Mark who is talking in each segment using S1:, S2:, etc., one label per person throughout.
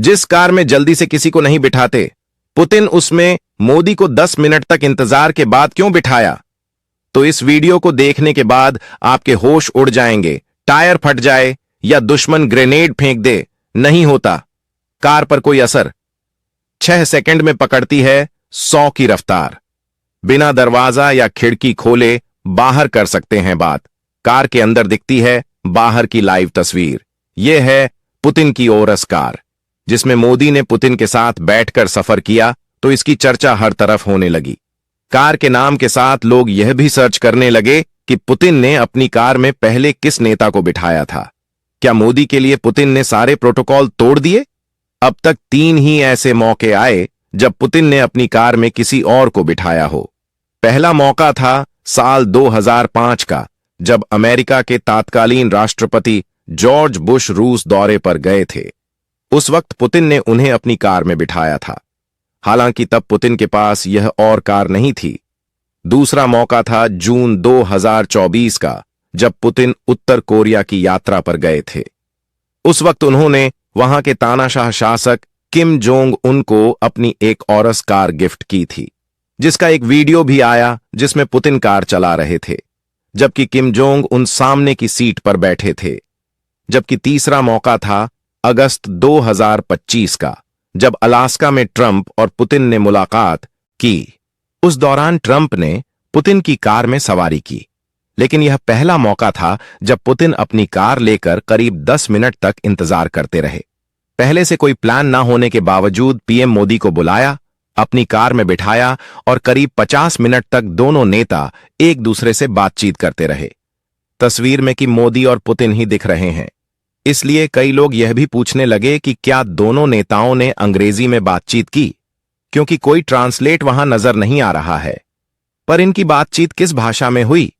S1: जिस कार में जल्दी से किसी को नहीं बिठाते, पुतिन उसमें मोदी को 10 मिनट तक इंतजार के बाद क्यों बिठाया? तो इस वीडियो को देखने के बाद आपके होश उड़ जाएंगे। टायर फट जाए या दुश्मन ग्रेनेड फेंक दे, नहीं होता कार पर कोई असर। 6 सेकंड में पकड़ती है 100 की रफ्तार। बिना दरवाजा या खिड़की खोले बाहर कर सकते हैं बात। कार के अंदर दिखती है बाहर की लाइव तस्वीर। यह है पुतिन की ओरस कार, जिसमें मोदी ने पुतिन के साथ बैठकर सफर किया, तो इसकी चर्चा हर तरफ होने लगी। कार के नाम के साथ लोग यह भी सर्च करने लगे कि पुतिन ने अपनी कार में पहले किस नेता को बिठाया था। क्या मोदी के लिए पुतिन ने सारे प्रोटोकॉल तोड़ दिए? अब तक 3 ही ऐसे मौके आए जब पुतिन ने अपनी कार में किसी और को बिठाया हो। पहला मौका था साल 2005 का, जब अमेरिका के तत्कालीन राष्ट्रपति जॉर्ज बुश रूस दौरे पर गए थे। उस वक्त पुतिन ने उन्हें अपनी कार में बिठाया था। हालांकि तब पुतिन के पास यह और कार नहीं थी। दूसरा मौका था जून 2024 का, जब पुतिन उत्तर कोरिया की यात्रा पर गए थे। उस वक्त उन्होंने वहां के तानाशाह शासक किम जोंग उन को अपनी एक औरस कार गिफ्ट की थी, जिसका एक वीडियो भी आया जिसमें पुतिन कार चला रहे थे, जबकि किम जोंग उन सामने की सीट पर बैठे थे। जबकि तीसरा मौका था अगस्त 2025 का, जब अलास्का में ट्रंप और पुतिन ने मुलाकात की। उस दौरान ट्रंप ने पुतिन की कार में सवारी की, लेकिन यह पहला मौका था जब पुतिन अपनी कार लेकर करीब 10 मिनट तक इंतजार करते रहे। पहले से कोई प्लान ना होने के बावजूद पीएम मोदी को बुलाया, अपनी कार में बिठाया और करीब 50 मिनट तक दोनों नेता एक दूसरे से बातचीत करते रहे। तस्वीर में कि मोदी और पुतिन ही दिख रहे हैं, इसलिए कई लोग यह भी पूछने लगे कि क्या दोनों नेताओं ने अंग्रेजी में बातचीत की, क्योंकि कोई ट्रांसलेट वहां नजर नहीं आ रहा है। पर इनकी बातचीत किस भाषा में हुई,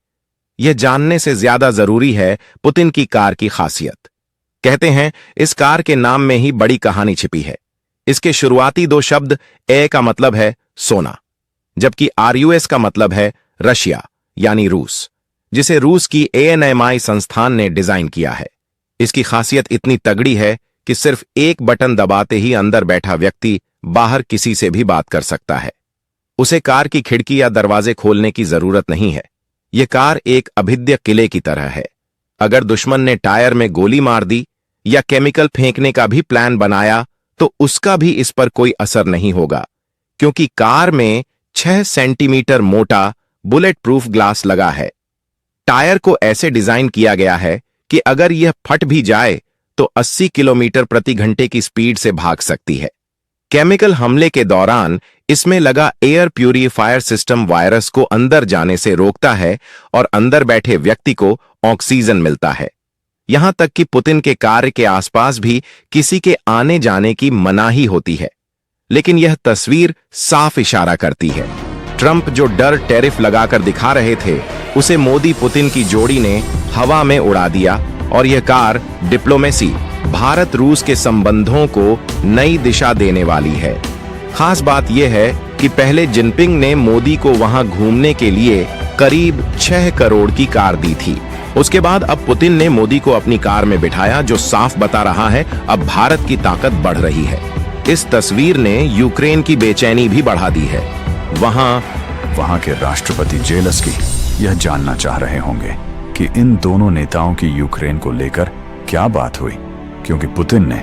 S1: यह जानने से ज्यादा जरूरी है पुतिन की कार की खासियत। कहते हैं इस कार के नाम में ही बड़ी कहानी छिपी है। इसके शुरुआती 2 शब्द ए का मतलब है सोना, जबकि आरयूएस का मतलब है रशिया यानी रूस, जिसे रूस की ANMI संस्थान ने डिजाइन किया है। इसकी खासियत इतनी तगड़ी है कि सिर्फ एक बटन दबाते ही अंदर बैठा व्यक्ति बाहर किसी से भी बात कर सकता है। उसे कार की खिड़की या दरवाजे खोलने की जरूरत नहीं है। यह कार एक अभेद्य किले की तरह है। अगर दुश्मन ने टायर में गोली मार दी या केमिकल फेंकने का भी प्लान बनाया, तो उसका भी इस पर कोई असर नहीं होगा, क्योंकि कार में 6 सेंटीमीटर मोटा बुलेट प्रूफ ग्लास लगा है। टायर को ऐसे डिजाइन किया गया है कि अगर यह फट भी जाए तो 80 किलोमीटर प्रति घंटे की स्पीड से भाग सकती है। केमिकल हमले के दौरान इसमें लगा एयर प्यूरिफायर सिस्टम वायरस को अंदर जाने से रोकता है और अंदर बैठे व्यक्ति को ऑक्सीजन मिलता है। यहां तक कि पुतिन के कार के आसपास भी किसी के आने जाने की मनाही होती है। लेकिन यह तस्वीर साफ इशारा करती है, ट्रंप जो डर टैरिफ लगाकर दिखा रहे थे, उसे मोदी पुतिन की जोड़ी ने हवा में उड़ा दिया और यह कार डिप्लोमेसी, भारत रूस के संबंधों को नई दिशा देने वाली है। खास बात यह है कि पहले जिनपिंग ने मोदी को वहां घूमने के लिए करीब 6 करोड़ की कार दी थी। उसके बाद अब पुतिन ने मोदी को अपनी कार में बिठाया, जो साफ बता रहा है अब भारत की ताकत बढ़ रही है। इस तस्वीर ने यूक्रेन की बेचैनी भी बढ़ा दी है।
S2: वहां के राष्ट्रपति जेलेंस्की यह जानना चाह रहे होंगे कि इन दोनों नेताओं की यूक्रेन को लेकर क्या बात हुई, क्योंकि पुतिन ने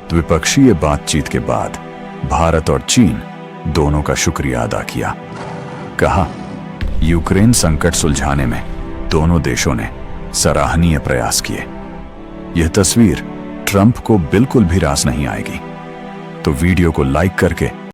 S2: द्विपक्षीय बातचीत के बाद भारत और चीन दोनों का शुक्रिया अदा किया। कहा, यूक्रेन संकट सुलझाने में दोनों देशों ने सराहनीय प्रयास किए। यह तस्वीर ट्रंप को बिल्कुल भी रास नहीं आएगी। तो वीडियो को लाइक करके